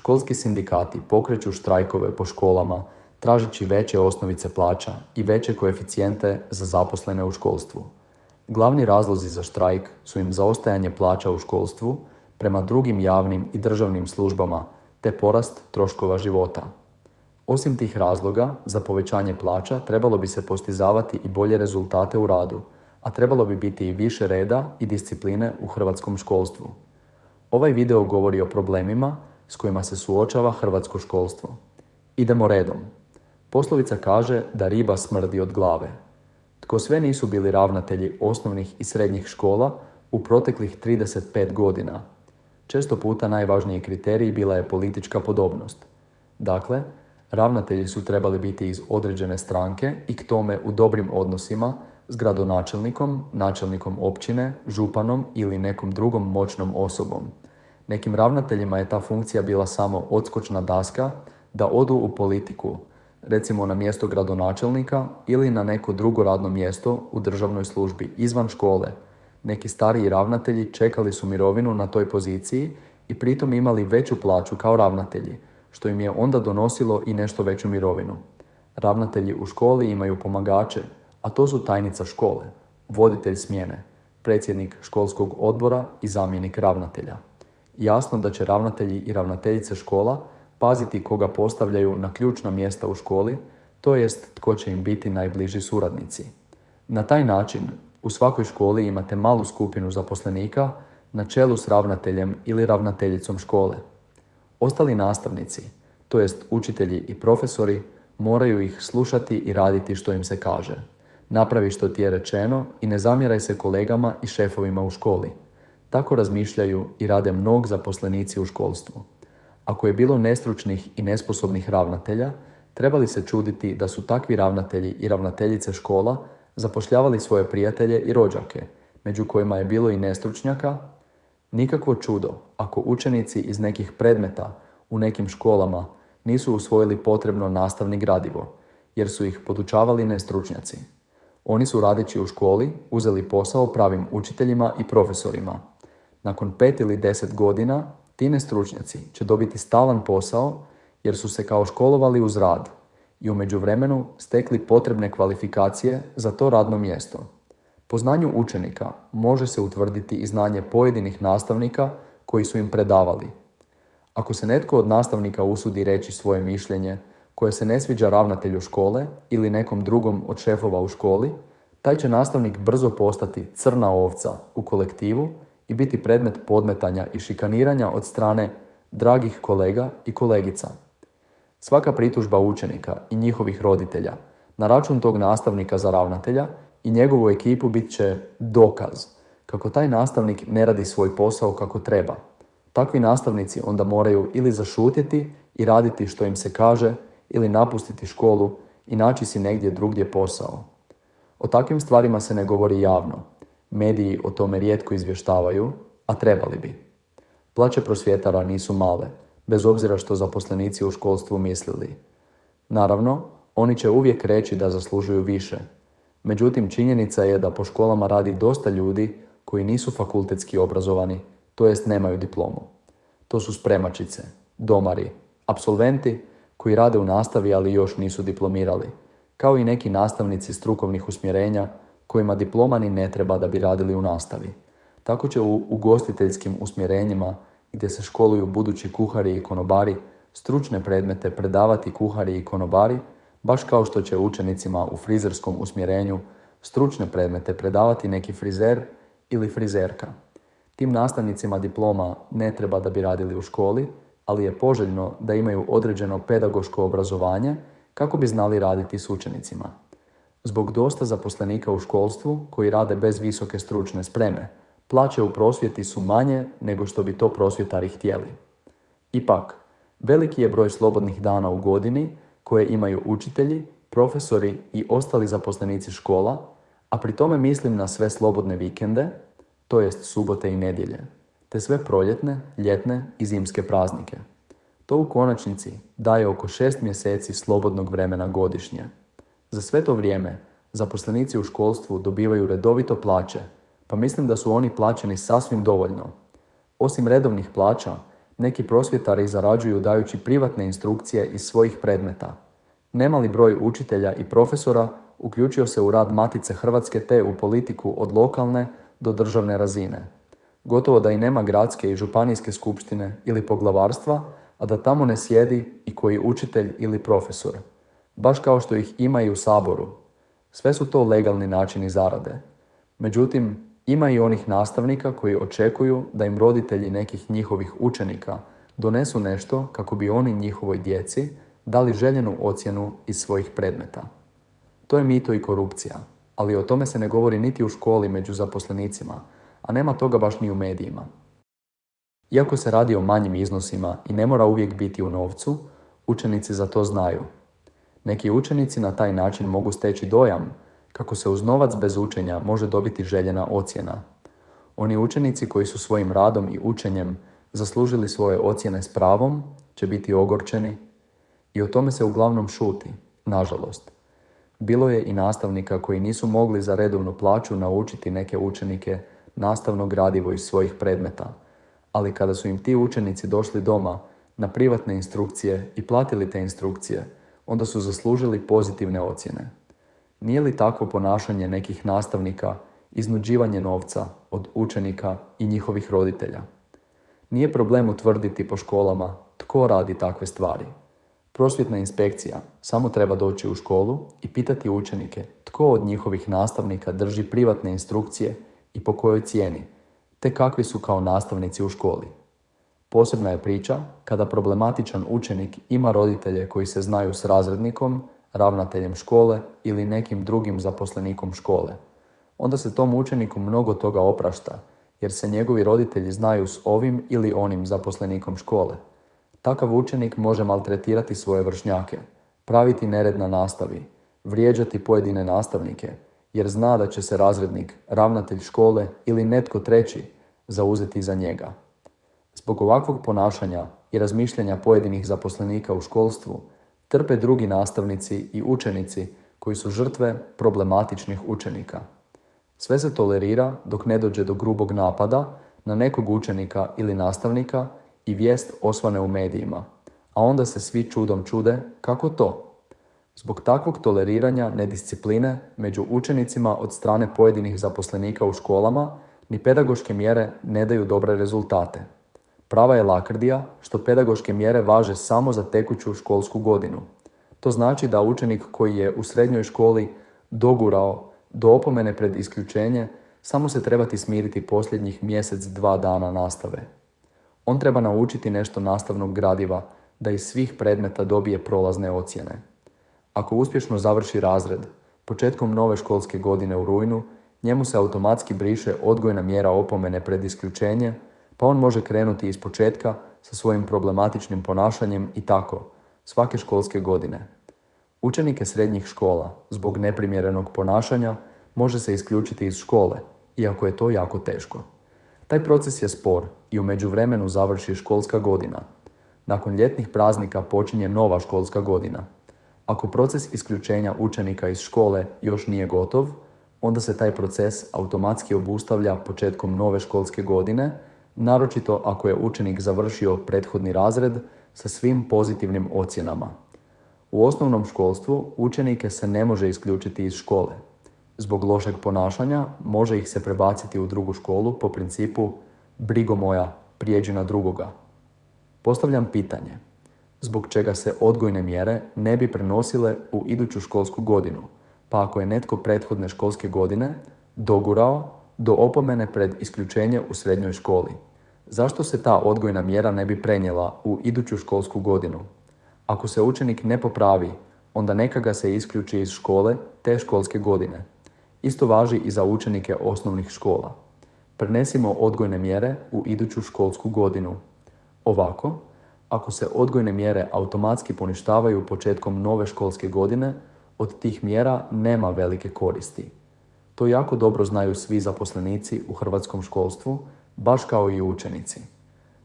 školski sindikati pokreću štrajkove po školama, tražeći veće osnovice plaća i veće koeficijente za zaposlene u školstvu. Glavni razlozi za štrajk su im zaostajanje plaća u školstvu prema drugim javnim i državnim službama te porast troškova života. Osim tih razloga, za povećanje plaća trebalo bi se postizavati i bolje rezultate u radu, a trebalo bi biti i više reda i discipline u hrvatskom školstvu. Ovaj video govori o problemima s kojima se suočava hrvatsko školstvo. Idemo redom. Poslovica kaže da riba smrdi od glave. Tko sve nisu bili ravnatelji osnovnih i srednjih škola u proteklih 35 godina? Često puta najvažniji kriterij bila je politička podobnost. Dakle, ravnatelji su trebali biti iz određene stranke i k tome u dobrim odnosima s gradonačelnikom, načelnikom općine, županom ili nekom drugom moćnom osobom. Nekim ravnateljima je ta funkcija bila samo odskočna daska da odu u politiku, recimo na mjesto gradonačelnika ili na neko drugo radno mjesto u državnoj službi izvan škole. Neki stariji ravnatelji čekali su mirovinu na toj poziciji i pritom imali veću plaću kao ravnatelji, što im je onda donosilo i nešto veću mirovinu. Ravnatelji u školi imaju pomagače, a to su tajnica škole, voditelj smjene, predsjednik školskog odbora i zamjenik ravnatelja. Jasno da će ravnatelji i ravnateljice škola paziti koga postavljaju na ključna mjesta u školi, to jest tko će im biti najbliži suradnici. Na taj način u svakoj školi imate malu skupinu zaposlenika na čelu s ravnateljem ili ravnateljicom škole. Ostali nastavnici, to jest učitelji i profesori, moraju ih slušati i raditi što im se kaže. Napravi što ti je rečeno i ne zamjeraj se kolegama i šefovima u školi. Tako razmišljaju i rade mnogi zaposlenici u školstvu. Ako je bilo nestručnih i nesposobnih ravnatelja, trebali se čuditi da su takvi ravnatelji i ravnateljice škola zapošljavali svoje prijatelje i rođake, među kojima je bilo i nestručnjaka. Nikakvo čudo ako učenici iz nekih predmeta u nekim školama nisu usvojili potrebno nastavni gradivo, jer su ih podučavali nestručnjaci. Oni su radeći u školi uzeli posao pravim učiteljima i profesorima. Nakon 5 ili 10 godina ti nestručnjaci će dobiti stalan posao jer su se kao školovali uz rad i u međuvremenu stekli potrebne kvalifikacije za to radno mjesto. Po znanju učenika može se utvrditi i znanje pojedinih nastavnika koji su im predavali. Ako se netko od nastavnika usudi reći svoje mišljenje koje se ne sviđa ravnatelju škole ili nekom drugom od šefova u školi, taj će nastavnik brzo postati crna ovca u kolektivu i biti predmet podmetanja i šikaniranja od strane dragih kolega i kolegica. Svaka pritužba učenika i njihovih roditelja na račun tog nastavnika za ravnatelja i njegovu ekipu bit će dokaz kako taj nastavnik ne radi svoj posao kako treba. Takvi nastavnici onda moraju ili zašutjeti i raditi što im se kaže ili napustiti školu i naći si negdje drugdje posao. O takvim stvarima se ne govori javno. Mediji o tome rijetko izvještavaju, a trebali bi. Plaće prosvjetara nisu male, bez obzira što zaposlenici u školstvu mislili. Naravno, oni će uvijek reći da zaslužuju više. Međutim, činjenica je da po školama radi dosta ljudi koji nisu fakultetski obrazovani, to jest nemaju diplomu. To su spremačice, domari, apsolventi koji rade u nastavi ali još nisu diplomirali, kao i neki nastavnici strukovnih usmjerenja kojima diploma ni ne treba da bi radili u nastavi. Tako će u ugostiteljskim usmjerenjima gdje se školuju budući kuhari i konobari stručne predmete predavati kuhari i konobari, baš kao što će učenicima u frizerskom usmjerenju stručne predmete predavati neki frizer ili frizerka. Tim nastavnicima diploma ne treba da bi radili u školi, ali je poželjno da imaju određeno pedagoško obrazovanje kako bi znali raditi s učenicima. Zbog dosta zaposlenika u školstvu koji rade bez visoke stručne spreme, plaće u prosvjeti su manje nego što bi to prosvjetari htjeli. Ipak, veliki je broj slobodnih dana u godini koje imaju učitelji, profesori i ostali zaposlenici škola, a pri tome mislim na sve slobodne vikende, to jest subote i nedjelje, te sve proljetne, ljetne i zimske praznike. To u konačnici daje oko 6 mjeseci slobodnog vremena godišnje. Za sve to vrijeme zaposlenici u školstvu dobivaju redovito plaće, pa mislim da su oni plaćeni sasvim dovoljno. Osim redovnih plaća, Neki prosvjetari zarađuju dajući privatne instrukcije iz svojih predmeta. Nemali broj učitelja i profesora uključio se u rad Matice Hrvatske te u politiku od lokalne do državne razine. Gotovo da i nema gradske i županijske skupštine ili poglavarstva, a da tamo ne sjedi i koji učitelj ili profesor. Baš kao što ih ima i u Saboru. Sve su to legalni načini zarade. Međutim, ima i onih nastavnika koji očekuju da im roditelji nekih njihovih učenika donesu nešto kako bi oni njihovoj djeci dali željenu ocjenu iz svojih predmeta. To je mito i korupcija, ali o tome se ne govori niti u školi među zaposlenicima, a nema toga baš ni u medijima. Iako se radi o manjim iznosima i ne mora uvijek biti u novcu, učenici za to znaju. Neki učenici na taj način mogu steći dojam kako se uz novac bez učenja može dobiti željena ocjena. Oni učenici koji su svojim radom i učenjem zaslužili svoje ocjene s pravom će biti ogorčeni i o tome se uglavnom šuti, nažalost. Bilo je i nastavnika koji nisu mogli za redovnu plaću naučiti neke učenike nastavno gradivo iz svojih predmeta, ali kada su im ti učenici došli doma na privatne instrukcije i platili te instrukcije, onda su zaslužili pozitivne ocjene. Nije li takvo ponašanje nekih nastavnika iznuđivanje novca od učenika i njihovih roditelja? Nije problem utvrditi po školama tko radi takve stvari. Prosvjetna inspekcija samo treba doći u školu i pitati učenike tko od njihovih nastavnika drži privatne instrukcije i po kojoj cijeni, te kakvi su kao nastavnici u školi. Posebna je priča kada problematičan učenik ima roditelje koji se znaju s razrednikom, ravnateljem škole ili nekim drugim zaposlenikom škole. Onda se tom učeniku mnogo toga oprašta, jer se njegovi roditelji znaju s ovim ili onim zaposlenikom škole. Takav učenik može maltretirati svoje vršnjake, praviti nered na nastavi, vrijeđati pojedine nastavnike, jer zna da će se razrednik, ravnatelj škole ili netko treći zauzeti za njega. Zbog ovakvog ponašanja i razmišljanja pojedinih zaposlenika u školstvu, trpe drugi nastavnici i učenici koji su žrtve problematičnih učenika. Sve se tolerira dok ne dođe do grubog napada na nekog učenika ili nastavnika i vijest osvane u medijima, a onda se svi čudom čude kako to. Zbog takvog toleriranja nediscipline među učenicima od strane pojedinih zaposlenika u školama ni pedagoške mjere ne daju dobre rezultate. Prava je lakrdija što pedagoške mjere važe samo za tekuću školsku godinu. To znači da učenik koji je u srednjoj školi dogurao do opomene pred isključenje samo se trebati smiriti posljednjih mjesec, 2 dana nastave. On treba naučiti nešto nastavnog gradiva da iz svih predmeta dobije prolazne ocjene. Ako uspješno završi razred, početkom nove školske godine u rujnu, njemu se automatski briše odgojna mjera opomene pred isključenje, pa on može krenuti iz početka sa svojim problematičnim ponašanjem i tako, svake školske godine. Učenike srednjih škola, zbog neprimjerenog ponašanja, može se isključiti iz škole, iako je to jako teško. Taj proces je spor i u međuvremenu završi školska godina. Nakon ljetnih praznika počinje nova školska godina. Ako proces isključenja učenika iz škole još nije gotov, onda se taj proces automatski obustavlja početkom nove školske godine, naročito ako je učenik završio prethodni razred sa svim pozitivnim ocjenama. U osnovnom školstvu učenike se ne može isključiti iz škole. Zbog lošeg ponašanja može ih se prebaciti u drugu školu po principu brigo moja, prijeđi na drugoga. Postavljam pitanje, zbog čega se odgojne mjere ne bi prenosile u iduću školsku godinu, pa ako je netko prethodne školske godine dogurao do opomene pred isključenje u srednjoj školi. Zašto se ta odgojna mjera ne bi prenijela u iduću školsku godinu? Ako se učenik ne popravi, onda neka ga se isključi iz škole te školske godine. Isto važi i za učenike osnovnih škola. Prenesimo odgojne mjere u iduću školsku godinu. Ovako, ako se odgojne mjere automatski poništavaju početkom nove školske godine, od tih mjera nema velike koristi. To jako dobro znaju svi zaposlenici u hrvatskom školstvu, baš kao i učenici.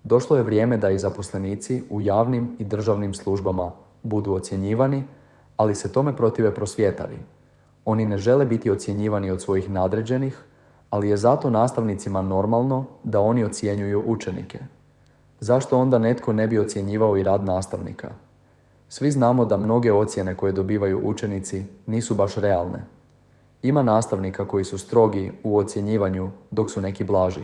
Došlo je vrijeme da i zaposlenici u javnim i državnim službama budu ocjenjivani, ali se tome protive prosvjetari. Oni ne žele biti ocjenjivani od svojih nadređenih, ali je zato nastavnicima normalno da oni ocjenjuju učenike. Zašto onda netko ne bi ocjenjivao i rad nastavnika? Svi znamo da mnoge ocjene koje dobivaju učenici nisu baš realne. Ima nastavnika koji su strogi u ocjenjivanju, dok su neki blaži.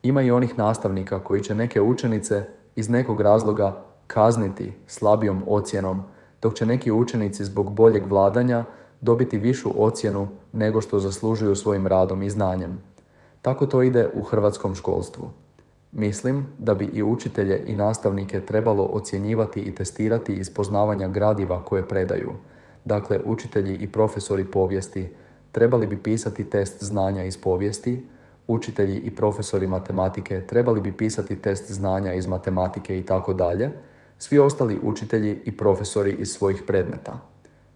Ima i onih nastavnika koji će neke učenice iz nekog razloga kazniti slabijom ocjenom, dok će neki učenici zbog boljeg vladanja dobiti višu ocjenu nego što zaslužuju svojim radom i znanjem. Tako to ide u hrvatskom školstvu. Mislim da bi i učitelje i nastavnike trebalo ocjenjivati i testirati iz poznavanja gradiva koje predaju. Dakle, učitelji i profesori povijesti trebali bi pisati test znanja iz povijesti, učitelji i profesori matematike trebali bi pisati test znanja iz matematike i tako dalje, svi ostali učitelji i profesori iz svojih predmeta.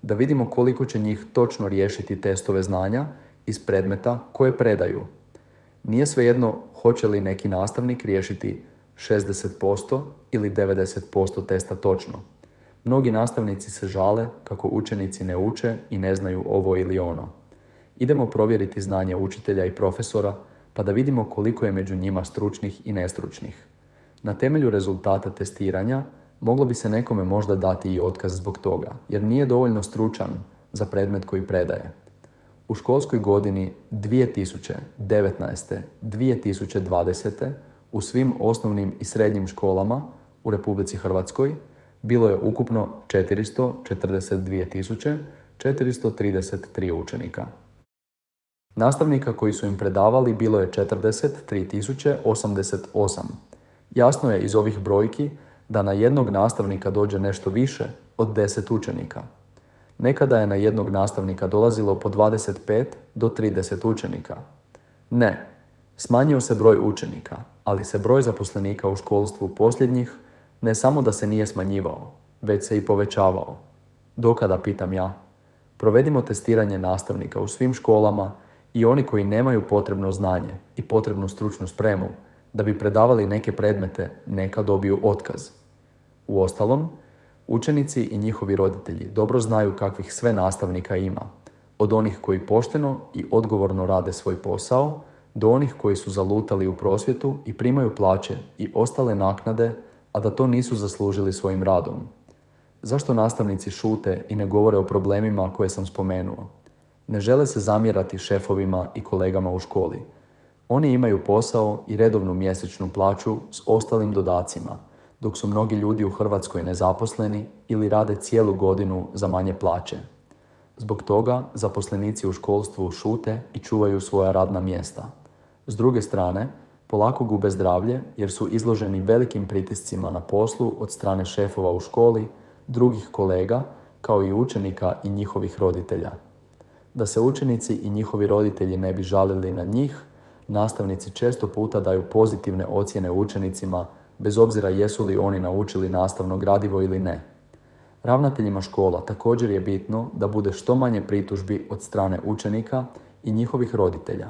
Da vidimo koliko će njih točno riješiti testove znanja iz predmeta koje predaju. Nije svejedno hoće li neki nastavnik riješiti 60% ili 90% testa točno. Mnogi nastavnici se žale kako učenici ne uče i ne znaju ovo ili ono. Idemo provjeriti znanje učitelja i profesora pa da vidimo koliko je među njima stručnih i nestručnih. Na temelju rezultata testiranja moglo bi se nekome možda dati i otkaz zbog toga, jer nije dovoljno stručan za predmet koji predaje. U školskoj godini 2019-2020 u svim osnovnim i srednjim školama u Republici Hrvatskoj bilo je ukupno 442.433 učenika. Nastavnika koji su im predavali bilo je 43.088. Jasno je iz ovih brojki da na jednog nastavnika dođe nešto više od 10 učenika. Nekada je na jednog nastavnika dolazilo po 25 do 30 učenika. Ne, smanjio se broj učenika, ali se broj zaposlenika u školstvu posljednjih ne samo da se nije smanjivao, već se i povećavao. Dokada, pitam ja? Provedimo testiranje nastavnika u svim školama i oni koji nemaju potrebno znanje i potrebnu stručnu spremu da bi predavali neke predmete neka dobiju otkaz. Uostalom, učenici i njihovi roditelji dobro znaju kakvih sve nastavnika ima, od onih koji pošteno i odgovorno rade svoj posao, do onih koji su zalutali u prosvjetu i primaju plaće i ostale naknade, a da to nisu zaslužili svojim radom. Zašto nastavnici šute i ne govore o problemima koje sam spomenuo? Ne žele se zamjerati šefovima i kolegama u školi. Oni imaju posao i redovnu mjesečnu plaću s ostalim dodacima, dok su mnogi ljudi u Hrvatskoj nezaposleni ili rade cijelu godinu za manje plaće. Zbog toga zaposlenici u školstvu šute i čuvaju svoja radna mjesta. S druge strane, polako gube zdravlje jer su izloženi velikim pritiscima na poslu od strane šefova u školi, drugih kolega, kao i učenika i njihovih roditelja. Da se učenici i njihovi roditelji ne bi žalili na njih, nastavnici često puta daju pozitivne ocjene učenicima bez obzira jesu li oni naučili nastavno gradivo ili ne. Ravnateljima škola također je bitno da bude što manje pritužbi od strane učenika i njihovih roditelja.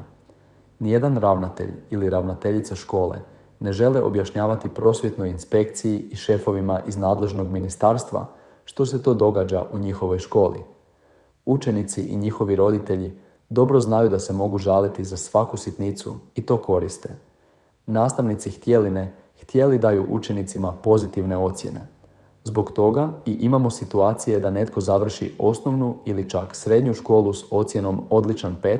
Nijedan ravnatelj ili ravnateljica škole ne žele objašnjavati prosvjetnoj inspekciji i šefovima iz nadležnog ministarstva što se to događa u njihovoj školi. Učenici i njihovi roditelji dobro znaju da se mogu žaliti za svaku sitnicu i to koriste. Nastavnici htjeli daju učenicima pozitivne ocjene. Zbog toga i imamo situacije da netko završi osnovnu ili čak srednju školu s ocjenom odličan 5,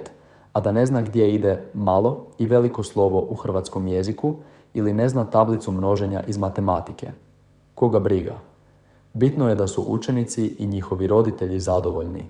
a da ne zna gdje ide malo i veliko slovo u hrvatskom jeziku ili ne zna tablicu množenja iz matematike. Koga briga? Bitno je da su učenici i njihovi roditelji zadovoljni.